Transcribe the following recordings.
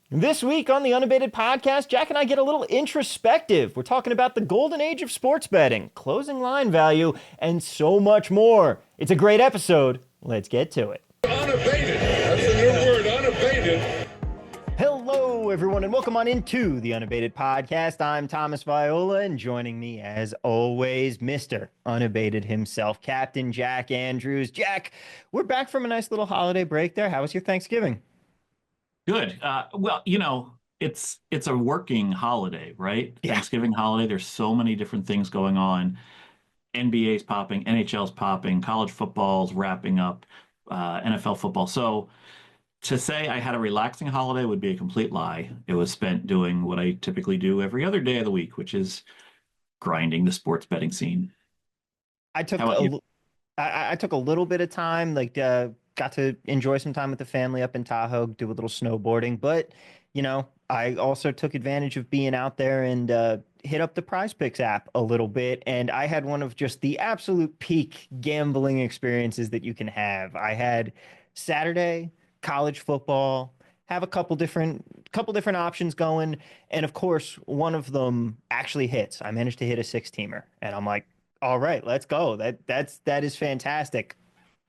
This week on the Unabated podcast, Jack and I get a little introspective. We're talking about the golden age of sports betting, closing line value, and so much more. It's a great episode. Let's get to it. Unabated. That's a new word, unabated. Hello, everyone, and welcome on into the Unabated podcast. I'm Thomas Viola, and joining me, as always, Mr. Unabated himself, Captain Jack Andrews. Jack, we're back from a nice little holiday break there. How was your Thanksgiving? Good. It's a working holiday, right? Yeah. Thanksgiving holiday. There's so many different things going on. NBA's popping, NHL's popping, college football's wrapping up, NFL football. So to say I had a relaxing holiday would be a complete lie. It was spent doing what I typically do every other day of the week, which is grinding the sports betting scene. I took How about you? I took a little bit of time, got to enjoy some time with the family up in Tahoe, do a little snowboarding. But, I also took advantage of being out there and hit up the Prize Picks app a little bit. And I had one of just the absolute peak gambling experiences that you can have. I had Saturday, college football, have a couple different options going. And of course, one of them actually hits. I managed to hit a six-teamer. And I'm like, all right, let's go. That is fantastic.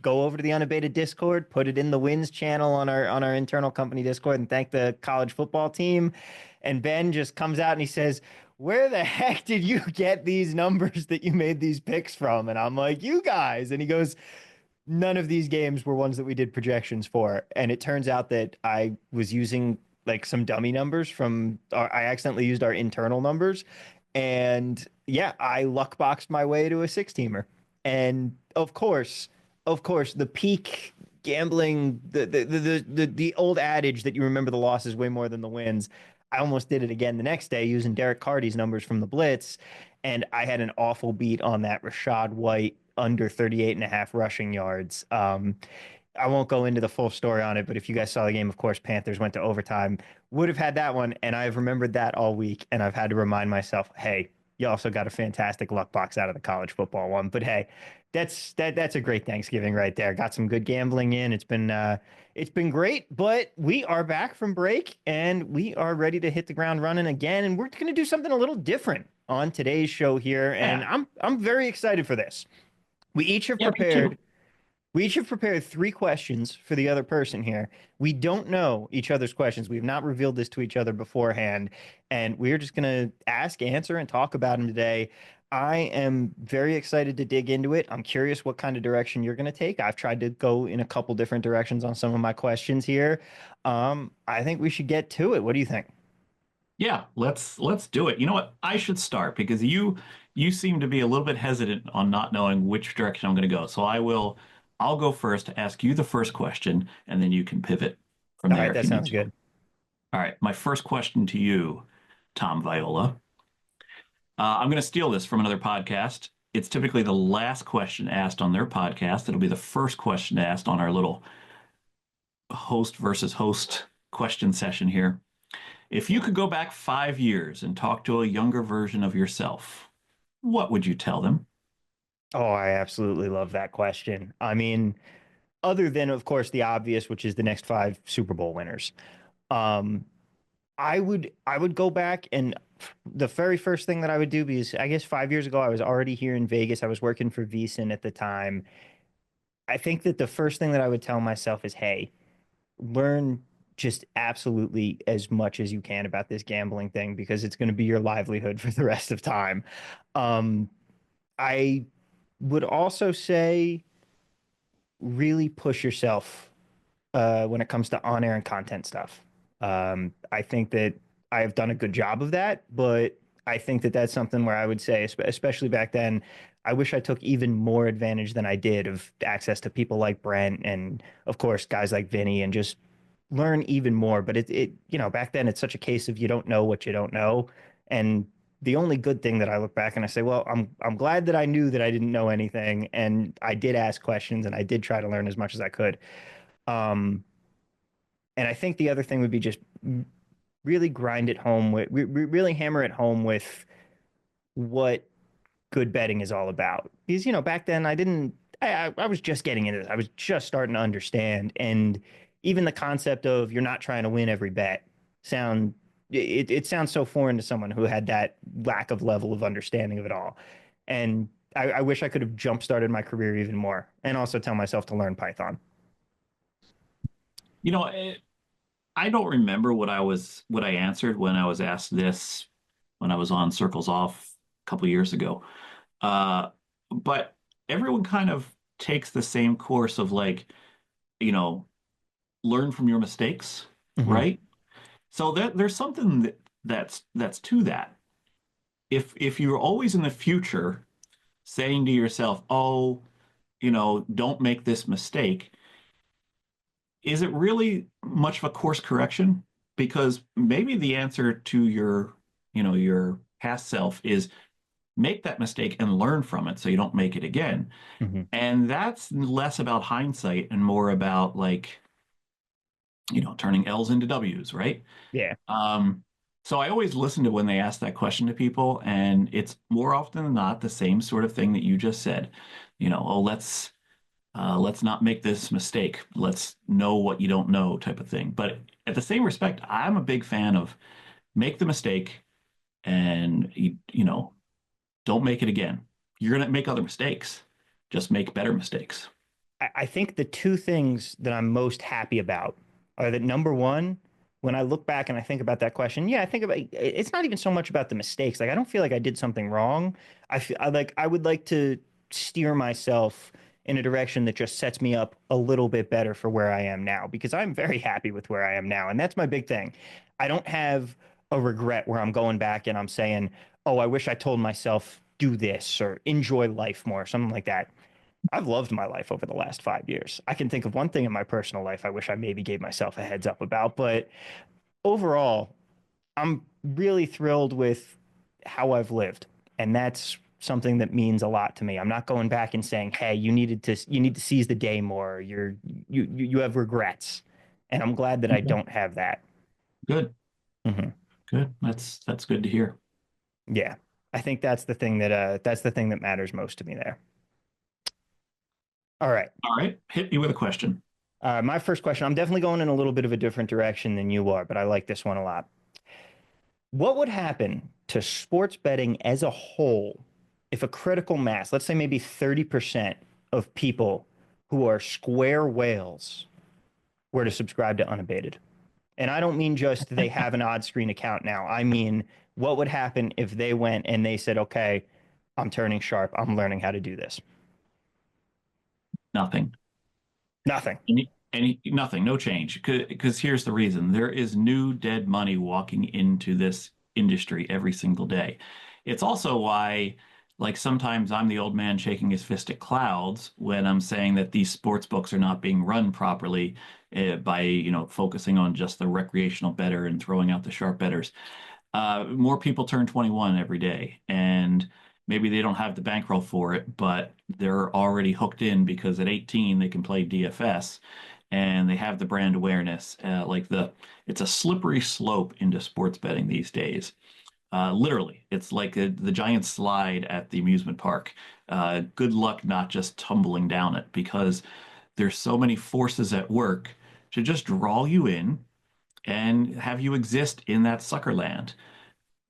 Go over to the Unabated Discord, put it in the wins channel on our internal company Discord, and thank the college football team. And Ben just comes out and he says, "Where the heck did you get these numbers that you made these picks from?" And I'm like, "You guys." And he goes, "None of these games were ones that we did projections for." And it turns out that I was using like some dummy numbers I accidentally used our internal numbers. And yeah, I luck boxed my way to a six-teamer. And of course, the peak gambling, the old adage that you remember the losses way more than the wins. I almost did it again the next day using Derek Carty's numbers from the Blitz, and I had an awful beat on that Rashad White under 38 and a half rushing yards. I won't go into the full story on it, but if you guys saw the game, of course, Panthers went to overtime. Would have had that one, and I've remembered that all week, and I've had to remind myself, hey, you also got a fantastic luck box out of the college football one. But hey, that's a great Thanksgiving right there. Got some good gambling in. It's been great, but we are back from break and we are ready to hit the ground running again. And we're gonna do something a little different on today's show here, and Yeah, I'm very excited for this. We each have yeah, me too. prepared we each have prepared three questions for the other person here. We don't know each other's questions. We've not revealed this to each other beforehand. And we're just going to ask, answer, and talk about them today. I am very excited to dig into it. I'm curious what kind of direction you're going to take. I've tried to go in a couple different directions on some of my questions here. I think we should get to it. What do you think? Yeah, let's do it. You know what? I should start because you seem to be a little bit hesitant on not knowing which direction I'm going to go. So I'll go first, ask you the first question, and then you can pivot from All there right, if that you need sounds to. good. All right, my first question to you, Tom Viola. I'm going to steal this from another podcast. It's typically the last question asked on their podcast. It'll be the first question asked on our little host versus host question session here. If you could go back 5 years and talk to a younger version of yourself, what would you tell them? Oh, I absolutely love that question. I mean, other than, of course, the obvious, which is the next five Super Bowl winners. Um, I would go back and the very first thing that I would do, because I guess 5 years ago I was already here in Vegas. I was working for VSiN at the time. I think that the first thing that I would tell myself is, hey, learn just absolutely as much as you can about this gambling thing because it's going to be your livelihood for the rest of time. Um, I would also say really push yourself when it comes to on-air and content stuff. I think that I've done a good job of that, but I think that that's something where I would say, especially back then, I wish I took even more advantage than I did of access to people like Brent and, of course, guys like Vinny and just learn even more. But back then it's such a case of you don't know what you don't know. And the only good thing that I look back and I say, well, I'm glad that I knew that I didn't know anything and I did ask questions and I did try to learn as much as I could. Um, and I think the other thing would be just really grind it home with, really hammer it home with what good betting is all about. Because, back then I didn't, I was just getting into this. I was just starting to understand. And even the concept of you're not trying to win every bet sound it sounds so foreign to someone who had that lack of level of understanding of it all. And I wish I could have jump started my career even more and also tell myself to learn Python. You know, I don't remember what I answered when I was asked this when I was on Circles Off a couple years ago. Uh, but everyone kind of takes the same course of like, you know, learn from your mistakes, Hmm. right? So there's something that's to that. If you're always in the future saying to yourself, "Oh, don't make this mistake," is it really much of a course correction? Because maybe the answer to your past self is make that mistake and learn from it so you don't make it again. Hmm. And that's less about hindsight and more about like, turning L's into W's, right? Yeah. Um, so I always listen to when they ask that question to people, and it's more often than not the same sort of thing that you just said. Oh, let's not make this mistake. Let's know what you don't know, type of thing. But at the same respect, I'm a big fan of make the mistake and don't make it again. You're gonna make other mistakes. Just make better mistakes. I think the two things that I'm most happy about are that number one, when I look back and I think about that question, yeah, I think about it's not even so much about the mistakes. Like I don't feel like I did something wrong. I would like to steer myself in a direction that just sets me up a little bit better for where I am now because I'm very happy with where I am now. And that's my big thing. I don't have a regret where I'm going back and I'm saying, "Oh, I wish I told myself do this or enjoy life more," something like that. I've loved my life over the last 5 years. I can think of one thing in my personal life I wish I maybe gave myself a heads up about, but overall, I'm really thrilled with how I've lived. And that's something that means a lot to me. I'm not going back and saying, "Hey, you need to seize the day more. You have regrets." And I'm glad that I Okay. don't have that. Good, Hmm. good. That's good to hear. Yeah. I think that's the thing that matters most to me there. All right. All right, hit me with a question. My first question, I'm definitely going in a little bit of a different direction than you are, but I like this one a lot. What would happen to sports betting as a whole if a critical mass, let's say maybe 30% of people who are square whales were to subscribe to Unabated? And I don't mean just they have an odd screen account now. I mean, what would happen if they went and they said, "Okay, I'm turning sharp. I'm learning how to do this." Nothing. Nothing. Nothing, no change. Because here's the reason. There is new dead money walking into this industry every single day. It's also why, like, sometimes I'm the old man shaking his fist at clouds when I'm saying that these sports books are not being run properly by, focusing on just the recreational bettor and throwing out the sharp bettors. More people turn 21 every day, and maybe they don't have the bankroll for it, but they're already hooked in because at 18 they can play DFS and they have the brand awareness. It's a slippery slope into sports betting these days. Literally, it's like the giant slide at the amusement park. Good luck not just tumbling down it because there's so many forces at work to just draw you in and have you exist in that sucker land.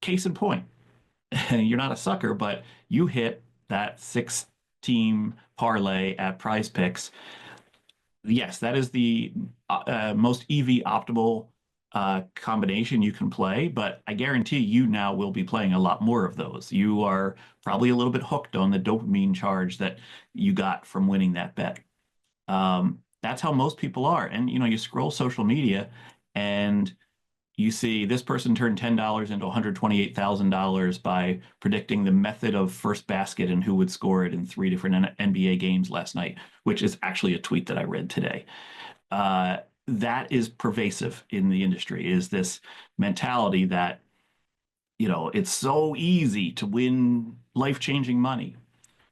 Case in point, you're not a sucker, but you hit that 6 team parlay at Prize Picks. Yes, that is the most EV optimal combination you can play, but I guarantee you now will be playing a lot more of those. You are probably a little bit hooked on the dopamine charge that you got from winning that bet. That's how most people are. And you scroll social media and you see this person turned $10 into $128,000 by predicting the method of first basket and who would score it in 3 different NBA games last night, which is actually a tweet that I read today. That is pervasive in the industry, is this mentality that, it's so easy to win life-changing money.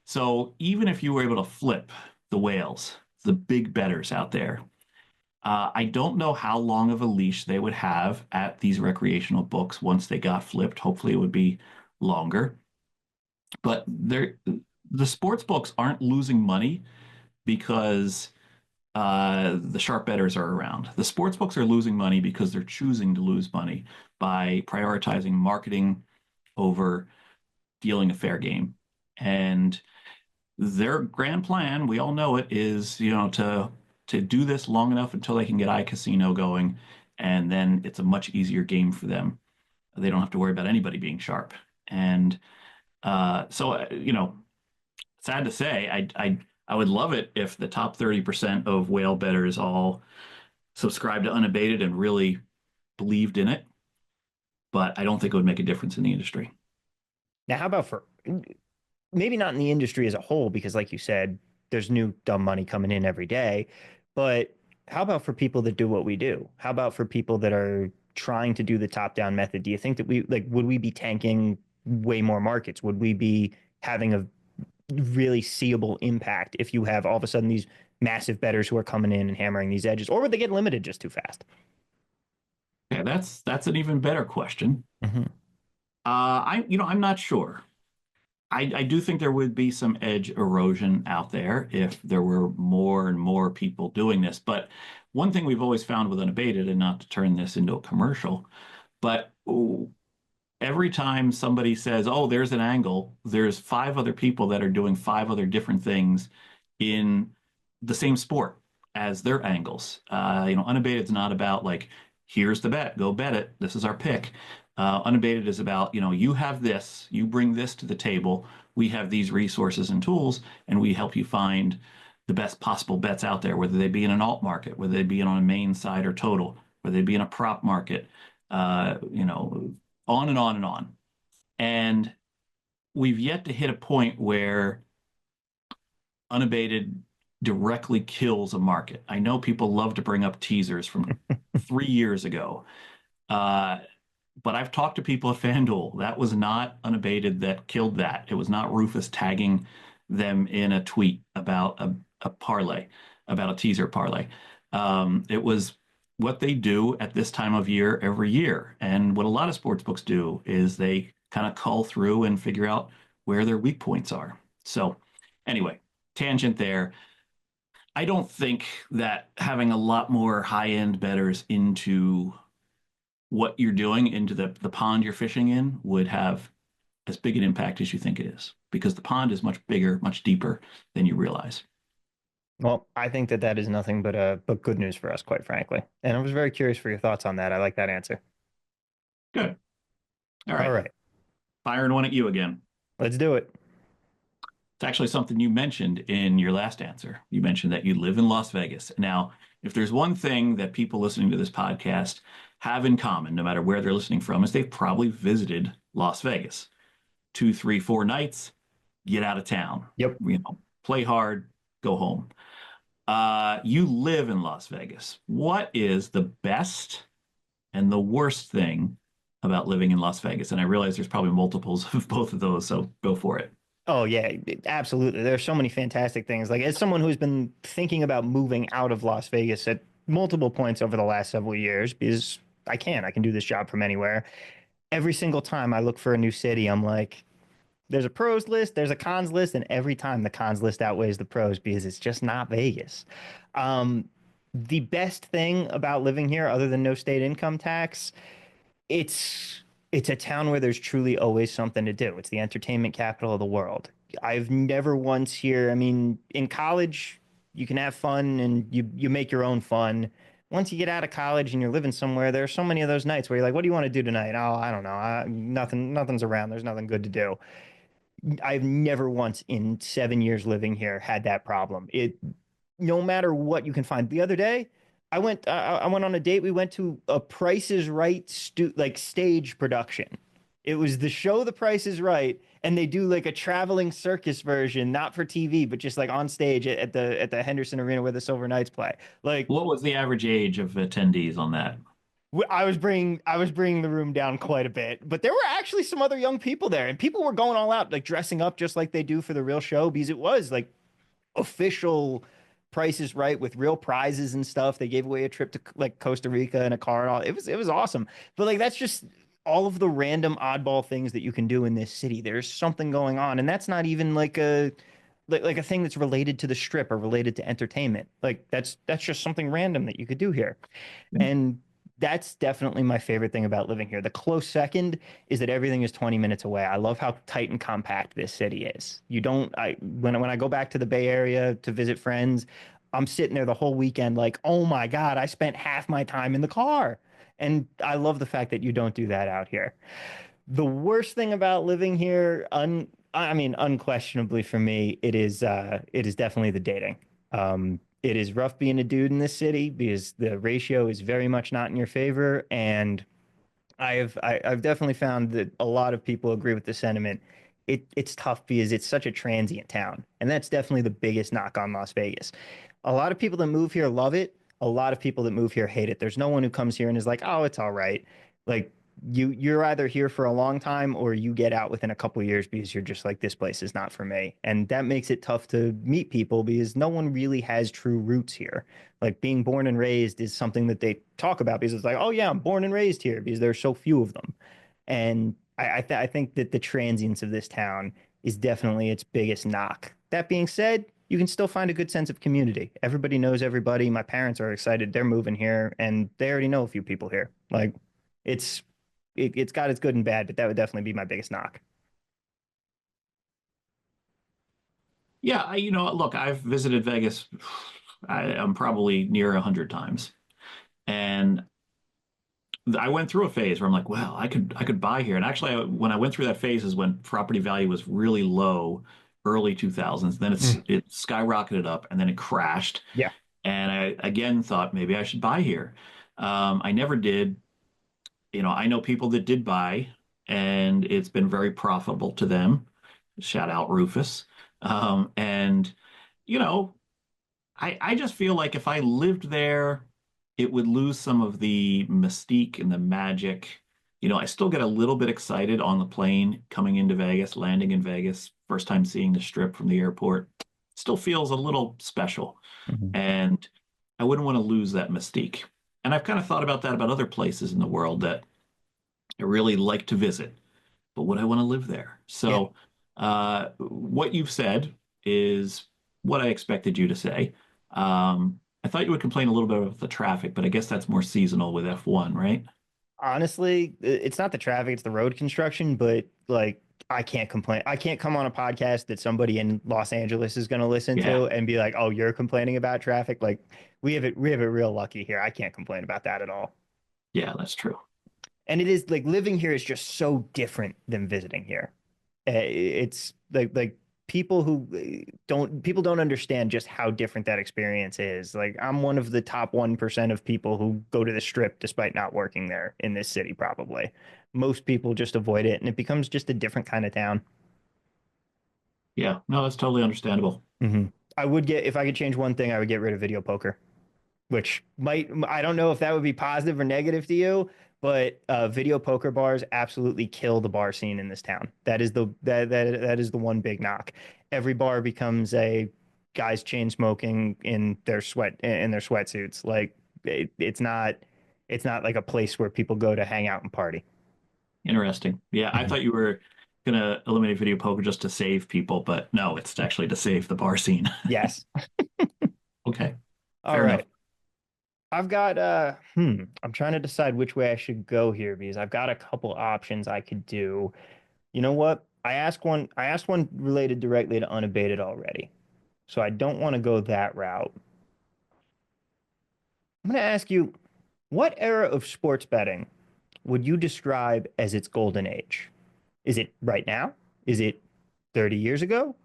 So even if you were able to flip the whales, the big bettors out there, I don't know how long of a leash they would have at these recreational books once they got flipped. Hopefully, it would be longer. But the sports books aren't losing money because the sharp bettors are around. The sports books are losing money because they're choosing to lose money by prioritizing marketing over dealing a fair game. And their grand plan, we all know it, is, to do this long enough until they can get iCasino going, and then it's a much easier game for them. They don't have to worry about anybody being sharp. And sad to say, I would love it if the top 30% of whale bettors all subscribed to Unabated and really believed in it, but I don't think it would make a difference in the industry. Now, how about for maybe not in the industry as a whole, because like you said, there's new dumb money coming in every day. But how about for people that do what we do? How about for people that are trying to do the top down method? Do you think that we like would we be tanking way more markets? Would we be having a really seeable impact if you have all of a sudden these massive bettors who are coming in and hammering these edges, or would they get limited just too fast? Yeah, that's an even better question. Mm-hmm. I'm not sure. I do think there would be some edge erosion out there if there were more and more people doing this. But one thing we've always found with Unabated, and not to turn this into a commercial, but every time somebody says, "Oh, there's an angle," there's five other people that are doing five other different things in the same sport as their angles. Unabated is not about like, here's the bet, go bet it. This is our pick. Unabated is about, you have this, you bring this to the table. We have these resources and tools, and we help you find the best possible bets out there, whether they be in an alt market, whether they be on a main side or total, whether they be in a prop market, on and on and on. And we've yet to hit a point where Unabated directly kills a market. I know people love to bring up teasers from 3 years ago, uh, but I've talked to people at FanDuel. That was not Unabated that killed that. It was not Rufus tagging them in a tweet about a parlay, about a teaser parlay. It was what they do at this time of year every year. And what a lot of sports books do is they kind of cull through and figure out where their weak points are. So, anyway, tangent there. I don't think that having a lot more high end bettors into what you're doing, into the pond you're fishing in, would have as big an impact as you think it is, because the pond is much bigger, much deeper than you realize. Well, I think that that is nothing but good news for us, quite frankly. And I was very curious for your thoughts on that. I like that answer. Good. All All right. right, Firing one at you again. let's do it. It's actually something you mentioned in your last answer. You mentioned that you live in Las Vegas. Now, if there's one thing that people listening to this podcast have in common, no matter where they're listening from, is they've probably visited Las Vegas. 2, 3, 4 nights, get out of town. Yep. Play hard, go home. You live in Las Vegas. What is the best and the worst thing about living in Las Vegas? And I realize there's probably multiples of both of those, so go for it. Oh yeah, absolutely. There's so many fantastic things. Like as someone who's been thinking about moving out of Las Vegas at multiple points over the last several years, because I can do this job from anywhere. Every single time I look for a new city, I'm like, there's a pros list, there's a cons list, and every time the cons list outweighs the pros because it's just not Vegas. Um, the best thing about living here, other than no state income tax, it's it's a town where there's truly always something to do. It's the entertainment capital of the world. I've never once here, I mean, in college, you can have fun and you make your own fun. Once you get out of college and you're living somewhere, there are so many of those nights where you're like, "What do you want to do tonight?" "Oh, I don't know. Nothing's around. There's nothing good to do." I've never once in 7 years living here had that problem. It no matter what you can find. The other day, I went on a date. We went to a Price is Right like stage production. It was the show The Price is Right, and they do like a traveling circus version, not for TV, but just like on stage at the Henderson Arena where the Silver Knights play. Like What was the average age of attendees on that? I was bringing the room down quite a bit, but there were actually some other young people there, and people were going all out, like dressing up just like they do for the real show because it was like official Price is Right with real prizes and stuff. They gave away a trip to like Costa Rica and a car and all. It was awesome. But like that's just all of the random oddball things that you can do in this city. There's something going on, and that's not even like like a thing that's related to the strip or related to entertainment. Like that's just something random that you could do here. And that's definitely my favorite thing about living here. The close second is that everything is 20 minutes away. I love how tight and compact this city is. You don't I when I go back to the Bay Area to visit friends, I'm sitting there the whole weekend like, "Oh my God, I spent half my time in the car." And I love the fact that you don't do that out here. The worst thing about living here, I mean, unquestionably for me, it is definitely the dating. It is rough being a dude in this city because the ratio is very much not in your favor, and I've definitely found that a lot of people agree with the sentiment. It's tough because it's such a transient town, and that's definitely the biggest knock on Las Vegas. A lot of people that move here love it. A lot of people that move here hate it. There's no one who comes here and is like, "Oh, it's all right." Like you're either here for a long time or you get out within a couple of years because you're just like, "This place is not for me," and that makes it tough to meet people because no one really has true roots here. Like being born and raised is something that they talk about because it's like, oh yeah, I'm born and raised here because there's so few of them. And I think that the transience of this town is definitely its biggest knock. That being said, you can still find a good sense of community. Everybody knows everybody. My parents are excited. They're moving here and they already know a few people here. Like it's it's got its good and bad, but that would definitely be my biggest knock. Yeah, look, I've visited Vegas. I'm probably near 100 times, and I went through a phase where I'm like, well, I could buy here. And actually, when I went through that phase is when property value was really low, early 2000s. Then Mm, it skyrocketed up, and then it crashed. yeah. And I again thought maybe I should buy here. I never did. I know people that did buy, and it's been very profitable to them. Shout out Rufus. And you know, I just feel like if I lived there, it would lose some of the mystique and the magic. I still get a little bit excited on the plane coming into Vegas, landing in Vegas, first time seeing the strip from the airport. Still feels a little special. Mhm. And I wouldn't want to lose that mystique. And I've kind of thought about that about other places in the world that I really like to visit, but would I want to live there? Yeah. So, what you've said is what I expected you to say. I thought you would complain a little bit about the traffic, but I guess that's more seasonal with F1, right? Honestly, it's not the traffic, it's the road construction, but like I can't complain. I can't come on a podcast that somebody in Los Angeles is going to listen Yeah, to and be like, "Oh, you're complaining about traffic." Like we have it real lucky here. I can't complain about that at all. yeah, that's true. And it is like living here is just so different than visiting here. It's like people don't understand just how different that experience is. Like I'm one of the top 1% of people who go to the strip despite not working there in this city, probably. Most people just avoid it and it becomes just a different kind of town. Yeah, no, that's totally understandable. Hmm. I would get if I could change one thing, I would get rid of video poker, which might I don't know if that would be positive or negative to you, but video poker bars absolutely kill the bar scene in this town. That is the one big knock. Every bar becomes a guys chain smoking in their sweatsuits. Like it's not like a place where people go to hang out and party. Interesting. Yeah, I Mhm. thought you were gonna eliminate video poker just to save people, but no, it's actually to save the bar scene. Yes. Okay, All fair enough. right. I've got I'm trying to decide which way I should go here because I've got a couple options I could do. You know what? I asked one related directly to unabated already. So I don't want to go that route. I'm going to ask you, what era of sports betting would you describe as its golden age? Is it right now? Is it 30 years ago?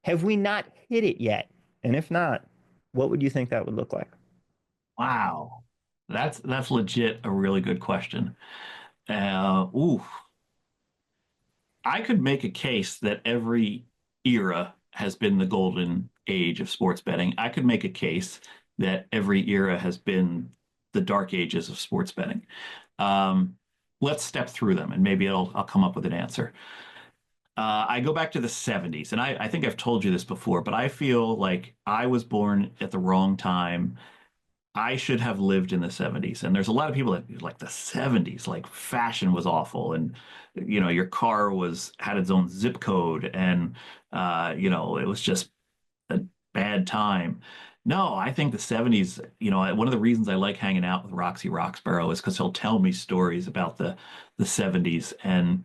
Have we not hit it yet? And if not, what would you think that would look like? Wow, that's legit a really good question. Ooh, I could make a case that every era has been the golden age of sports betting. I could make a case that every era has been the dark ages of sports betting. Um, let's step through them, and maybe I'll come up with an answer. I go back to the 70s, and I think I've told you this before, but I feel like I was born at the wrong time. I should have lived in the 70s. And there's a lot of people that like the 70s, like fashion was awful and your car was had its own zip code and it was just bad time. No, I think the 70s, one of the reasons I like hanging out with Roxy Roxborough is because he'll tell me stories about the 70s, and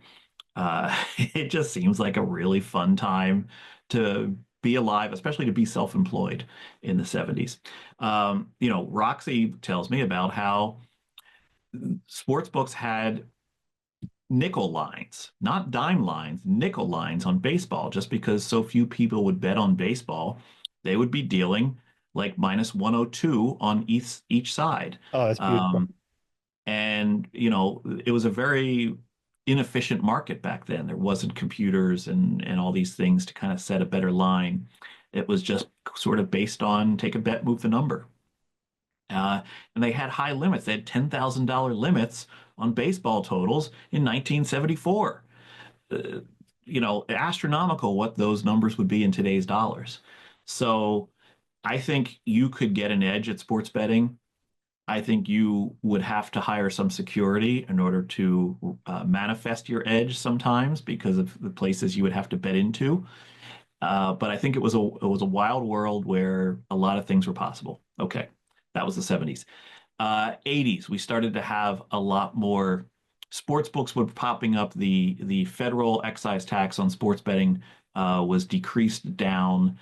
it just seems like a really fun time to be alive, especially to be self-employed in the 70s. Roxy tells me about how sports books had nickel lines, not dime lines, nickel lines on baseball. Just because so few people would bet on baseball, they would be dealing like minus 102 on each side. Oh, that's beautiful. Um, and, it was a very inefficient market back then. There wasn't computers and all these things to kind of set a better line. It was just sort of based on take a bet, move the number. Uh, and they had high limits. They had $10,000 limits on baseball totals in 1974. Uh, Astronomical what those numbers would be in today's dollars. So I think you could get an edge at sports betting. I think you would have to hire some security in order to manifest your edge sometimes because of the places you would have to bet into. But I think it was a wild world where a lot of things were possible. Okay, that was the 70s. 80s, we started to have a lot more sports books were popping up. The federal excise tax on sports betting was decreased down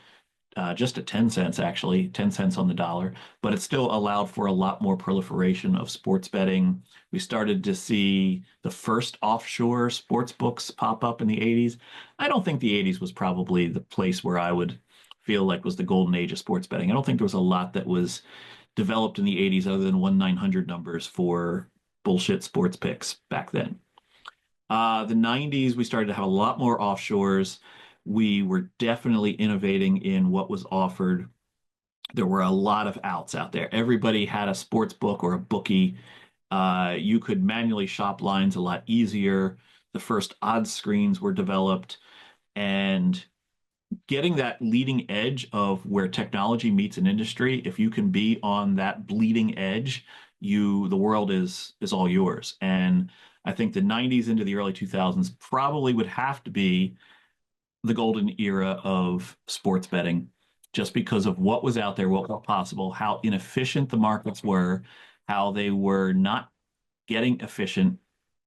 just at 10 cents, actually, 10 cents on the dollar, but it still allowed for a lot more proliferation of sports betting. We started to see the first offshore sports books pop up in the 80s. I don't think the 80s was probably the place where I would feel like was the golden age of sports betting. I don't think there was a lot that was developed in the 80s other than 1-900 numbers for bullshit sports picks back then. The 90s, we started to have a lot more offshores. We were definitely innovating in what was offered. There were a lot of outs out there. Everybody had a sports book or a bookie. You could manually shop lines a lot easier. The first odds screens were developed, and getting that leading edge of where technology meets an industry, if you can be on that bleeding edge, the world is all yours. And I think the 90s into the early 2000s probably would have to be the golden era of sports betting, just because of what was out there, what was possible, how inefficient the markets were, how they were not getting efficient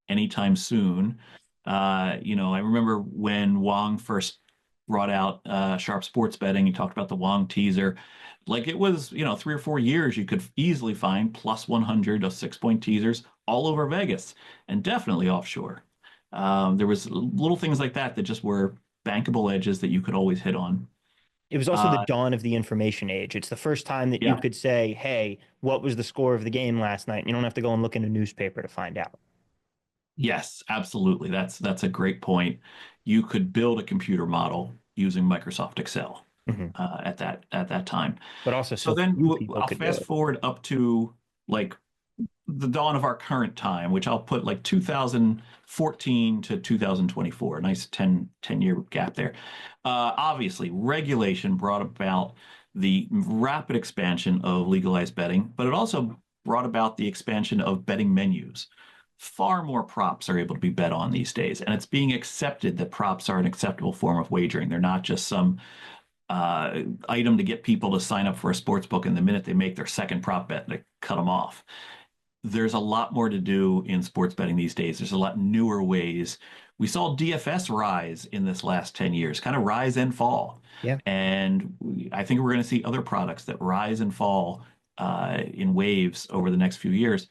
anytime soon. I remember when Wong first brought out Sharp Sports Betting. He talked about the Wong teaser. Like it was, 3 or 4 years, you could easily find plus 100 of 6 point teasers all over Vegas and definitely offshore. There was little things like that that just were bankable edges that you could always hit on. It was also the Uh, dawn of the information age. It's the first time that you yeah, could say, "Hey, what was the score of the game last night?" And you don't have to go and look in a newspaper to find out. yes, absolutely. That's a great point. You could build a computer model using Microsoft Excel Mhm. at that time. But also, So so then few people I'll could do fast it. forward up to like the dawn of our current time, which I'll put like 2014 to 2024, a nice 10-year gap there. Obviously, regulation brought about the rapid expansion of legalized betting, but it also brought about the expansion of betting menus. Far more props are able to be bet on these days, and it's being accepted that props are an acceptable form of wagering. They're not just some item to get people to sign up for a sports book, and the minute they make their second prop bet, they cut them off. There's a lot more to do in sports betting these days. There's a lot newer ways. We saw DFS rise in this last 10 years, kind of rise and fall. Yeah. And I think we're going to see other products that rise and fall in waves over the next few years.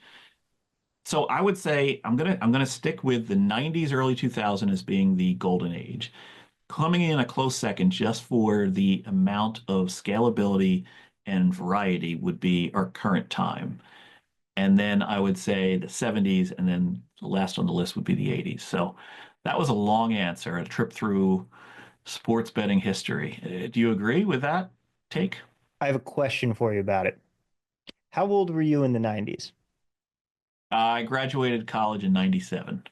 So I would say I'm gonna stick with the 90s, early 2000 as being the golden age. Coming in a close second just for the amount of scalability and variety would be our current time. And then I would say the 70s, and then the last on the list would be the 80s. So that was a long answer, a trip through sports betting history. Do you agree with that take? I have a question for you about it. How old were you in the 90s? I graduated college in 97.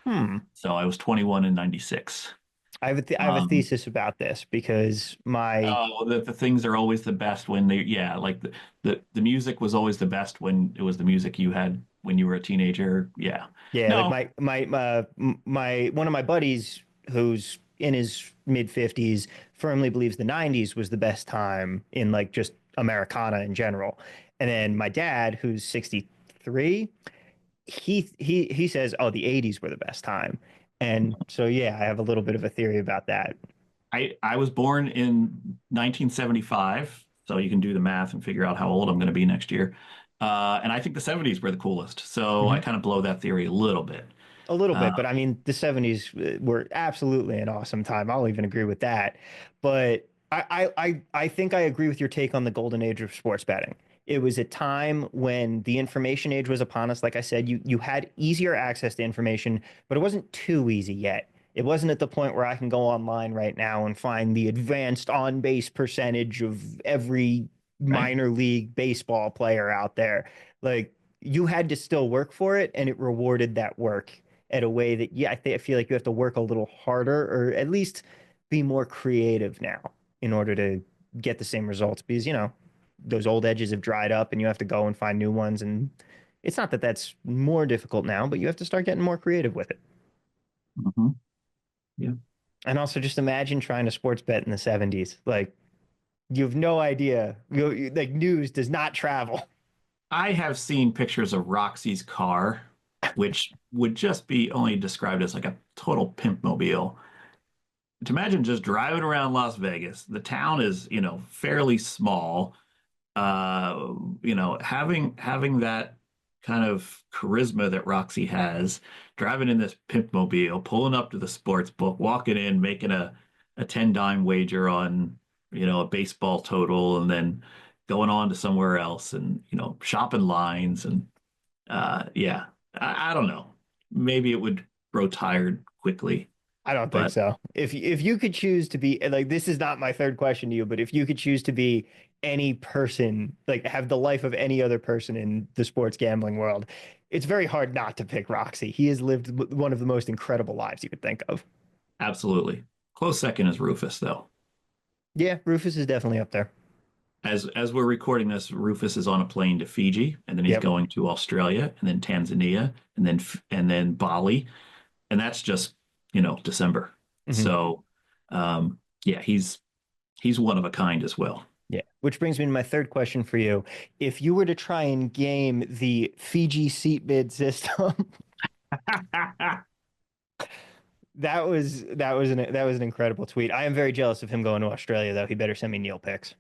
Hmm. So I was 21 in 96. I have a Um, thesis about this because my oh, the things are always the best when yeah, like the music was always the best when it was the music you had when you were a teenager. Yeah. yeah, like No, my one of my buddies who's in his mid 50s firmly believes the 90s was the best time in like just Americana in general. And then my dad, who's 63, he says, "Oh, the 80s were the best time." And so yeah, I have a little bit of a theory about that. I was born in 1975, so you can do the math and figure out how old I'm going to be next year. And I think the 70s were the coolest. So I Mhm. kind of blow that theory a little bit. A little Uh, bit, but I mean, the 70s were absolutely an awesome time. I'll even agree with that. But I think I agree with your take on the golden age of sports betting. It was a time when the information age was upon us. Like I said, you had easier access to information, but it wasn't too easy yet. It wasn't at the point where I can go online right now and find the advanced on base percentage of every right? minor league baseball player out there. Like you had to still work for it, and it rewarded that work at a way that, yeah, I feel like you have to work a little harder or at least be more creative now in order to get the same results because, those old edges have dried up and you have to go and find new ones. And it's not that that's more difficult now, but you have to start getting more creative with it. Hmm. Yeah. And also just imagine trying to sports bet in the 70s. Like, you have no idea. Like, news does not travel. I have seen pictures of Roxy's car, which would just be only described as like a total pimp mobile. To imagine just driving around Las Vegas, the town is, fairly small. Having that kind of charisma that Roxy has, driving in this pimp mobile, pulling up to the sports book, walking in, making a 10 dime wager on, a baseball total, and then going on to somewhere else and, shopping lines. And yeah, I don't know. Maybe it would grow tired quickly, I don't think but so. If you could choose to be like, this is not my third question to you, but if you could choose to be any person, like have the life of any other person in the sports gambling world, it's very hard not to pick Roxy. He has lived one of the most incredible lives you could think of. absolutely. Close second is Rufus, though. Yeah, Rufus is definitely up there. As we're recording this, Rufus is on a plane to Fiji, and then he's Yep. going to Australia, and then Tanzania, and then Bali, and that's just December. Hmm. So, yeah, he's one of a kind as well. Yeah. Which brings me to my third question for you. If you were to try and game the Fiji seat bid system, that was an incredible tweet. I am very jealous of him going to Australia, though. He better send me Neil pics.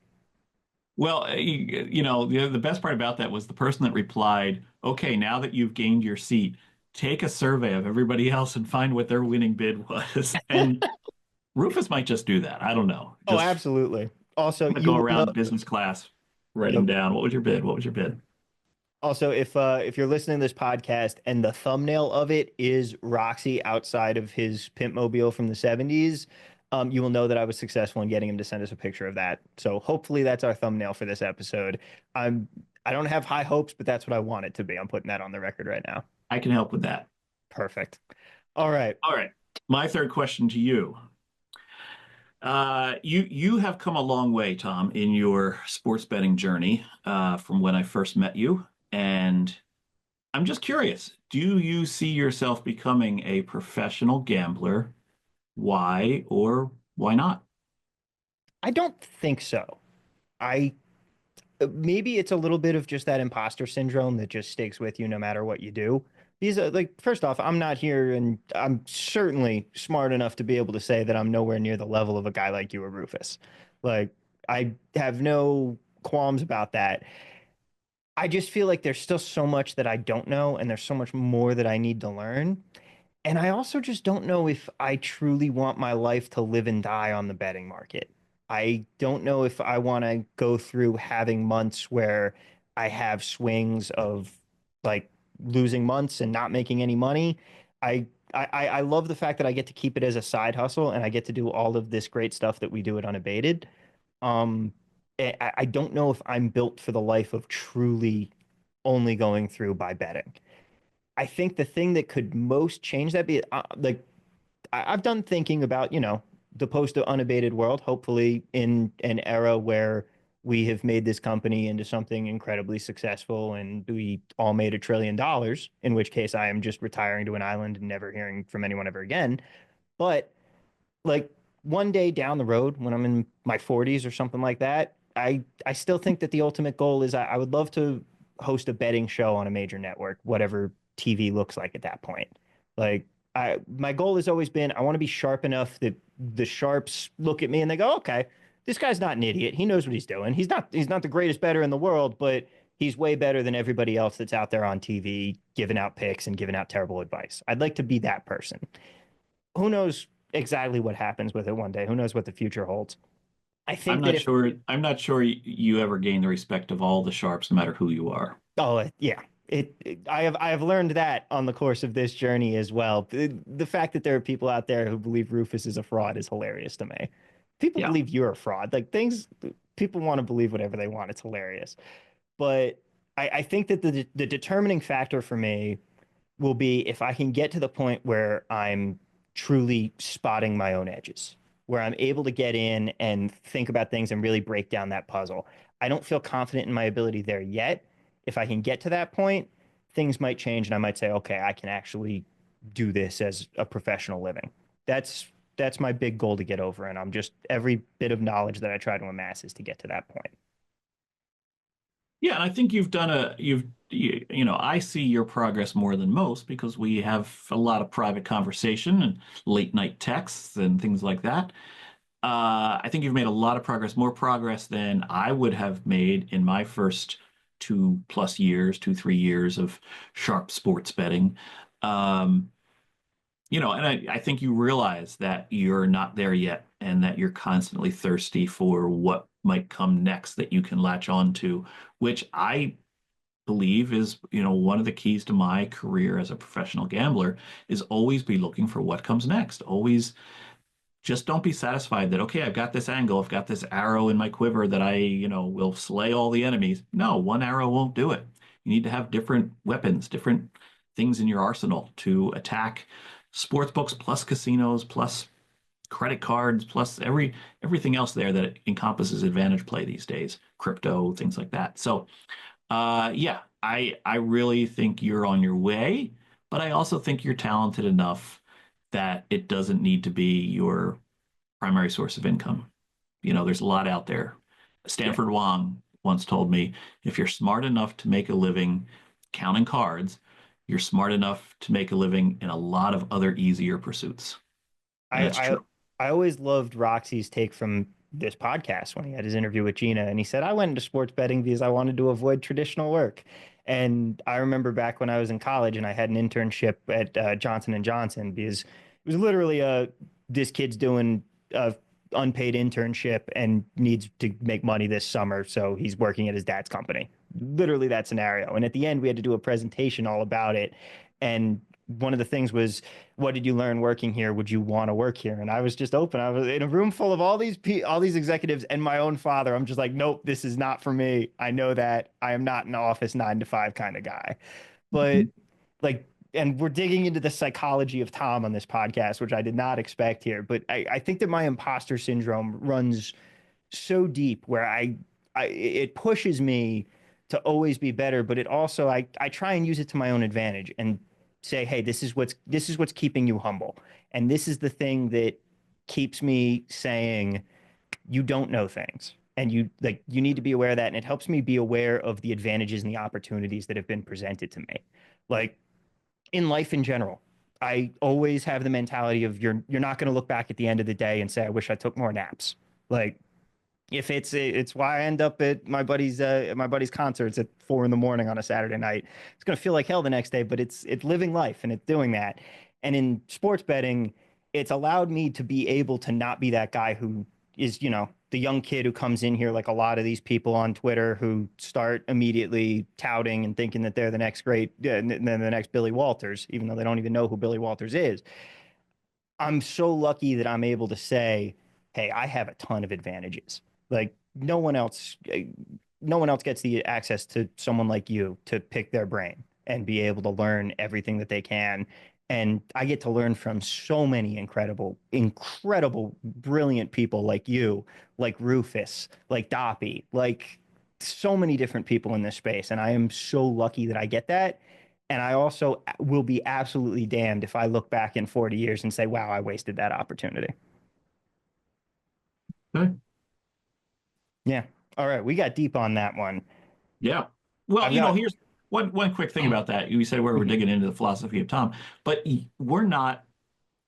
Well, the best part about that was the person that replied, "Okay, now that you've gained your seat, take a survey of everybody else and find what their winning bid was." And Rufus might just do that. I don't know. Oh, Just absolutely. Also, might you go will know. around business class writing Yep. down what was your bid? What was your bid? Also, if you're listening to this podcast and the thumbnail of it is Roxy outside of his pimp mobile from the 70s, you will know that I was successful in getting him to send us a picture of that. So hopefully that's our thumbnail for this episode. I'm I don't have high hopes, but that's what I want it to be. I'm putting that on the record right now. I can help with that. Perfect. All right. All right. My third question to you. You have come a long way, Tom, in your sports betting journey from when I first met you. And I'm just curious, do you see yourself becoming a professional gambler? Why or why not? I don't think so. I maybe it's a little bit of just that imposter syndrome that just sticks with you no matter what you do. Because, like, first off, I'm not here and I'm certainly smart enough to be able to say that I'm nowhere near the level of a guy like you or Rufus. Like, I have no qualms about that. I just feel like there's still so much that I don't know, and there's so much more that I need to learn. And I also just don't know if I truly want my life to live and die on the betting market. I don't know if I want to go through having months where I have swings of like losing months and not making any money. I love the fact that I get to keep it as a side hustle and I get to do all of this great stuff that we do at Unabated. Um, I don't know if I'm built for the life of truly only going through by betting. I think the thing that could most change that be like I've done thinking about, the post unabated world, hopefully in an era where we have made this company into something incredibly successful and we all made $1 trillion, in which case I am just retiring to an island and never hearing from anyone ever again. But like one day down the road when I'm in my 40s or something like that, I still think that the ultimate goal is I would love to host a betting show on a major network, whatever TV looks like at that point. Like I my goal has always been I want to be sharp enough that the sharps look at me and they go, "Okay, this guy's not an idiot. He knows what he's doing. He's not the greatest better in the world, but he's way better than everybody else that's out there on TV giving out picks and giving out terrible advice." I'd like to be that person. Who knows exactly what happens with it one day? Who knows what the future holds? I I'm think that not if sure. I'm not sure you ever gain the respect of all the sharps, no matter who you are. yeah, I have learned that on the course of this journey as well. The fact that there are people out there who believe Rufus is a fraud is hilarious to me. People Yeah. believe you're a fraud. Like things people want to believe whatever they want. It's hilarious. But I think that the determining factor for me will be if I can get to the point where I'm truly spotting my own edges, where I'm able to get in and think about things and really break down that puzzle. I don't feel confident in my ability there yet. If I can get to that point, things might change and I might say, okay, I can actually do this as a professional living. That's that's my big goal to get over. And I'm just every bit of knowledge that I try to amass is to get to that point. Yeah, and I think you've done a you know, I see your progress more than most because we have a lot of private conversation and late night texts and things like that. I think you've made a lot of progress, more progress than I would have made in my first 2+ years, 3 years of sharp sports betting. Um, you know, and I think you realize that you're not there yet and that you're constantly thirsty for what might come next that you can latch on to, which I believe is, you know, one of the keys to my career as a professional gambler is always be looking for what comes next. Always just don't be satisfied that, okay, I've got this angle, I've got this arrow in my quiver that I, you know, will slay all the enemies. No, one arrow won't do it. You need to have different weapons, different things in your arsenal to attack sports books plus casinos plus credit cards plus everything else there that encompasses advantage play these days, crypto, things like that. So yeah, I really think you're on your way, but I also think you're talented enough that it doesn't need to be your primary source of income. You know, there's a lot out there. Yeah. Stanford Wong once told me, if you're smart enough to make a living counting cards, you're smart enough to make a living in a lot of other easier pursuits. And I that's I true. I always loved Roxy's take from this podcast when he had his interview with Gina, and he said I went into sports betting because I wanted to avoid traditional work. And I remember back when I was in college and I had an internship at Johnson and Johnson because it was literally this kid's doing a unpaid internship and needs to make money this summer, so he's working at his dad's company. Literally that scenario. And at the end, we had to do a presentation all about it. And one of the things was, what did you learn working here? Would you want to work here? And I was just open. I was in a room full of all these executives and my own father. I'm just like, nope, this is not for me. I know that I am not an office 9 to 5 kind of guy. But like, and we're digging into the psychology of Tom on this podcast, which I did not expect here. But I think that my imposter syndrome runs so deep where it pushes me to always be better, but it also I try and use it to my own advantage and say, hey, this is what's keeping you humble. And this is the thing that keeps me saying you don't know things. And you need to be aware of that. And it helps me be aware of the advantages and the opportunities that have been presented to me. Like in life in general, I always have the mentality of you're not going to look back at the end of the day and say, I wish I took more naps. Like if it's why I end up at my buddy's concerts at 4 in the morning on a Saturday night. It's gonna feel like hell the next day, but it's living life and it's doing that. And in sports betting, it's allowed me to be able to not be that guy who is, the young kid who comes in here like a lot of these people on Twitter who start immediately touting and thinking that they're the next great, and then the next Billy Walters, even though they don't even know who Billy Walters is. I'm so lucky that I'm able to say, hey, I have a ton of advantages. Like no one else gets the access to someone like you to pick their brain and be able to learn everything that they can. And I get to learn from so many incredible, brilliant people like you, like Rufus, like Doppy, like so many different people in this space. And I am so lucky that I get that. And I also will be absolutely damned if I look back in 40 years and say, wow, I wasted that opportunity. Okay. Yeah. All right. We got deep on that one. Yeah. Well, I've got. here's one quick thing about that. You said we were Mhm. digging into the philosophy of Tom, but we're not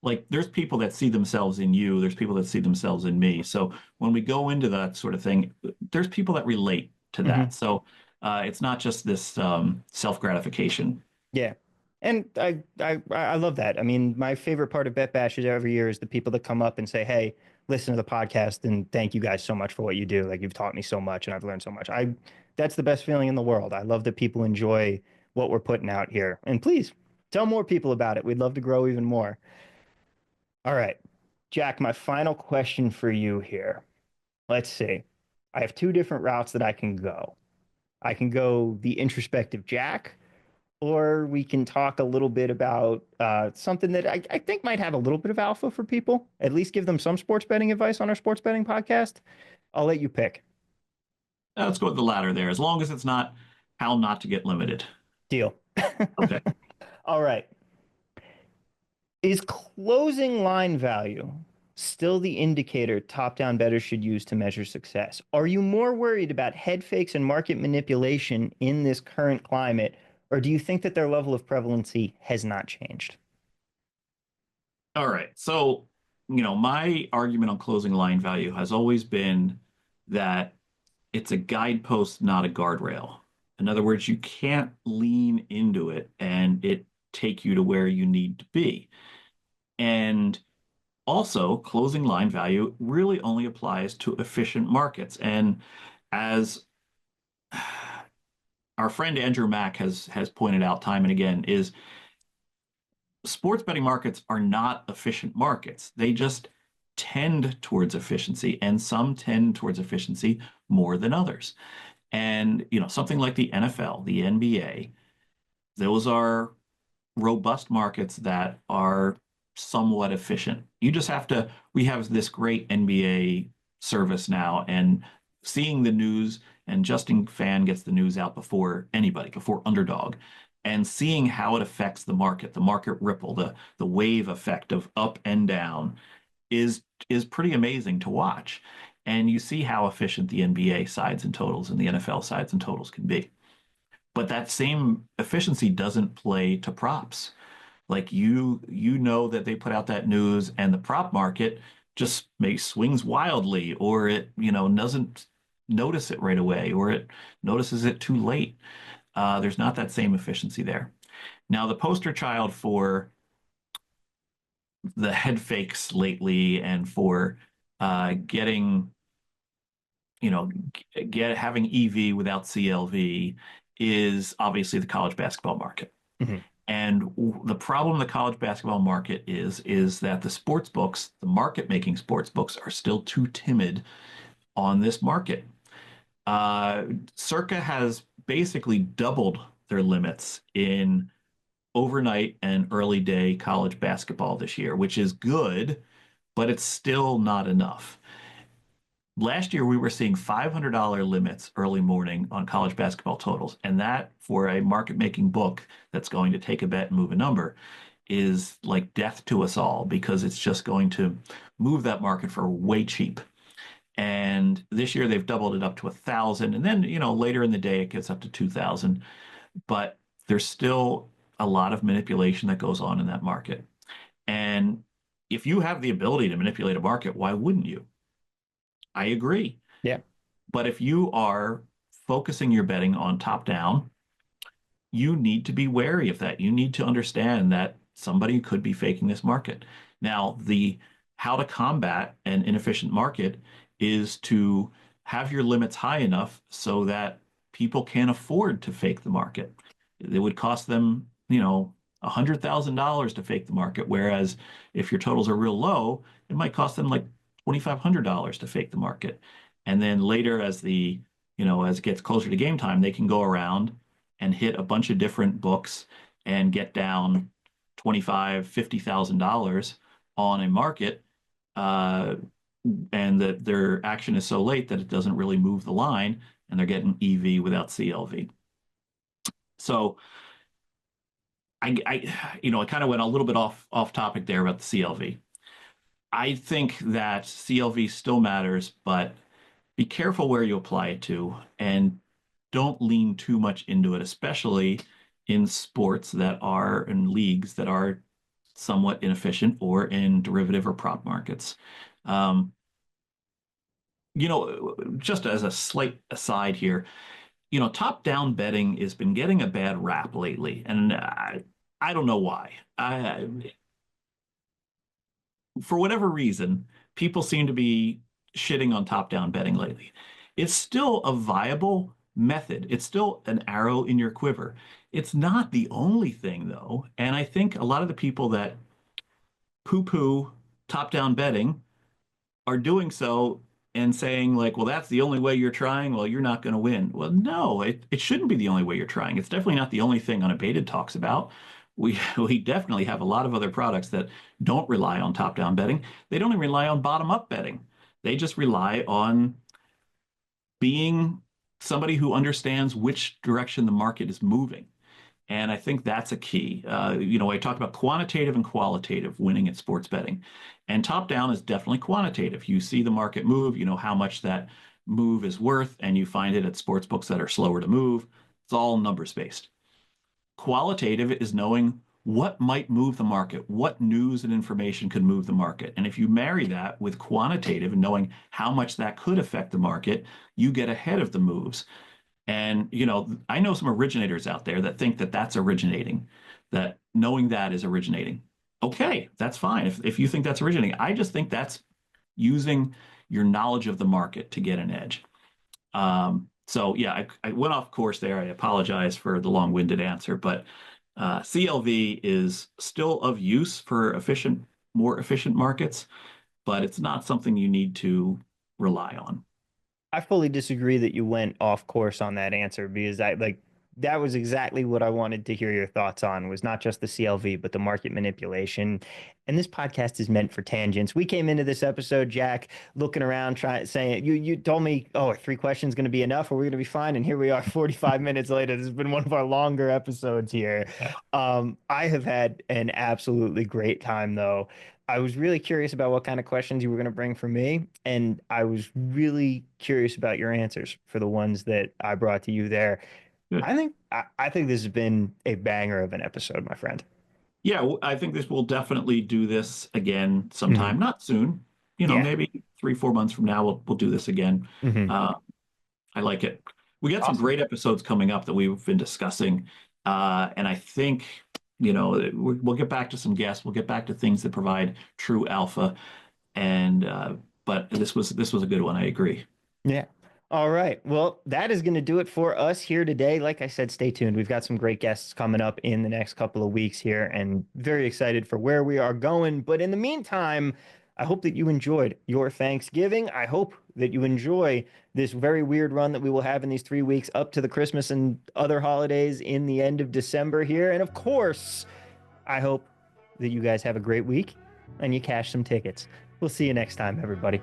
like there's people that see themselves in you, there's people that see themselves in me. So when we go into that sort of thing, there's people that relate to that. Mhm. So it's not just this self-gratification. Yeah. And I love that. I mean, my favorite part of Bet Bashes every year is the people that come up and say, "Hey, listen to the podcast and thank you guys so much for what you do. Like you've taught me so much and I've learned so much." I That's the best feeling in the world. I love that people enjoy what we're putting out here. And please tell more people about it. We'd love to grow even more. All right. Jack, my final question for you here. Let's see. I have two different routes that I can go. I can go the introspective Jack, or we can talk a little bit about something that I think might have a little bit of alpha for people, at least give them some sports betting advice on our sports betting podcast. I'll let you pick. Let's go with the latter there, as long as it's not how not to get limited. Deal. Okay. All right. Is closing line value still the indicator top-down bettors should use to measure success? Are you more worried about head fakes and market manipulation in this current climate, or do you think that their level of prevalency has not changed? All right. So, my argument on closing line value has always been that it's a guidepost, not a guardrail. In other words, you can't lean into it and it take you to where you need to be. And also, closing line value really only applies to efficient markets. And as our friend Andrew Mack has pointed out time and again, is sports betting markets are not efficient markets. They just tend towards efficiency, and some tend towards efficiency more than others. And, something like the NFL, the NBA, those are robust markets that are somewhat efficient. You just have to, we have this great NBA service now, and seeing the news, and Justin Fan gets the news out before anybody, before Underdog, and seeing how it affects the market ripple, the wave effect of up and down is pretty amazing to watch. And you see how efficient the NBA sides and totals and the NFL sides and totals can be. But that same efficiency doesn't play to props. Like you know that they put out that news and the prop market just may swings wildly, or it, doesn't notice it right away, or it notices it too late. There's not that same efficiency there. Now, the poster child for the head fakes lately and for getting, get having EV without CLV is obviously the college basketball market. Mhm. And the problem in the college basketball market is that the sports books, the market making sports books, are still too timid on this market. Circa has basically doubled their limits in overnight and early day college basketball this year, which is good, but it's still not enough. Last year, we were seeing $500 limits early morning on college basketball totals. And that, for a market making book that's going to take a bet and move a number, is like death to us all because it's just going to move that market for way cheap. And this year, they've doubled it up to 1,000. And then, later in the day, it gets up to 2,000. But there's still a lot of manipulation that goes on in that market. And if you have the ability to manipulate a market, why wouldn't you? I agree. Yeah. But if you are focusing your betting on top down, you need to be wary of that. You need to understand that somebody could be faking this market. Now, the how to combat an inefficient market is to have your limits high enough so that people can't afford to fake the market. It would cost them, $100,000 to fake the market, whereas if your totals are real low, it might cost them like $2,500 to fake the market. And then later, as it gets closer to game time, they can go around and hit a bunch of different books and get down 25, $50,000 on a market, uh, and that their action is so late that it doesn't really move the line, and they're getting EV without CLV. So I kind of went a little bit off topic there about the CLV. I think that CLV still matters, but be careful where you apply it to and don't lean too much into it, especially in sports that are in leagues that are somewhat inefficient or in derivative or prop markets. Um, just as a slight aside here, top-down betting has been getting a bad rap lately, and I don't know why. For whatever reason, people seem to be shitting on top-down betting lately. It's still a viable method. It's still an arrow in your quiver. It's not the only thing, though, and I think a lot of the people that poo-poo top-down betting are doing so and saying like, well, that's the only way you're trying. Well, you're not going to win. Well, no, it shouldn't be the only way you're trying. It's definitely not the only thing Unabated talks about. We definitely have a lot of other products that don't rely on top-down betting. They don't even rely on bottom-up betting. They just rely on being somebody who understands which direction the market is moving. And I think that's a key. I talked about quantitative and qualitative winning at sports betting. And top down is definitely quantitative. You see the market move, you know how much that move is worth, and you find it at sports books that are slower to move. It's all numbers based. Qualitative is knowing what might move the market, what news and information could move the market. And if you marry that with quantitative and knowing how much that could affect the market, you get ahead of the moves. And, I know some originators out there that think that that's originating, that knowing that is originating. Okay, that's fine. If you think that's originating, I just think that's using your knowledge of the market to get an edge. So yeah, I went off course there. I apologize for the long-winded answer, but CLV is still of use for more efficient markets, but it's not something you need to rely on. I fully disagree that you went off course on that answer because I like that was exactly what I wanted to hear your thoughts on was not just the CLV but the market manipulation. And this podcast is meant for tangents. We came into this episode, Jack, looking around, trying saying you told me, oh, 3 questions going to be enough, or we're going to be fine. And here we are, 45 minutes later. This has been one of our longer episodes here. I have had an absolutely great time though. I was really curious about what kind of questions you were going to bring for me, and I was really curious about your answers for the ones that I brought to you there. Good. I think this has been a banger of an episode, my friend. Yeah, I think this will definitely do this again Hmm. sometime, not soon. Yeah. Maybe 3, 4 months from now we'll do this again. Hmm. Uh, I like it. We got some Awesome. great episodes coming up that we've been discussing, and I think we'll get back to some guests. We'll get back to things that provide true alpha, and but this was a good one. I agree. Yeah. All right. Well, that is going to do it for us here today. Like I said, stay tuned. We've got some great guests coming up in the next couple of weeks here and very excited for where we are going. But in the meantime, I hope that you enjoyed your Thanksgiving. I hope that you enjoy this very weird run that we will have in these 3 weeks up to the Christmas and other holidays in the end of December here. And of course, I hope that you guys have a great week and you cash some tickets. We'll see you next time, everybody.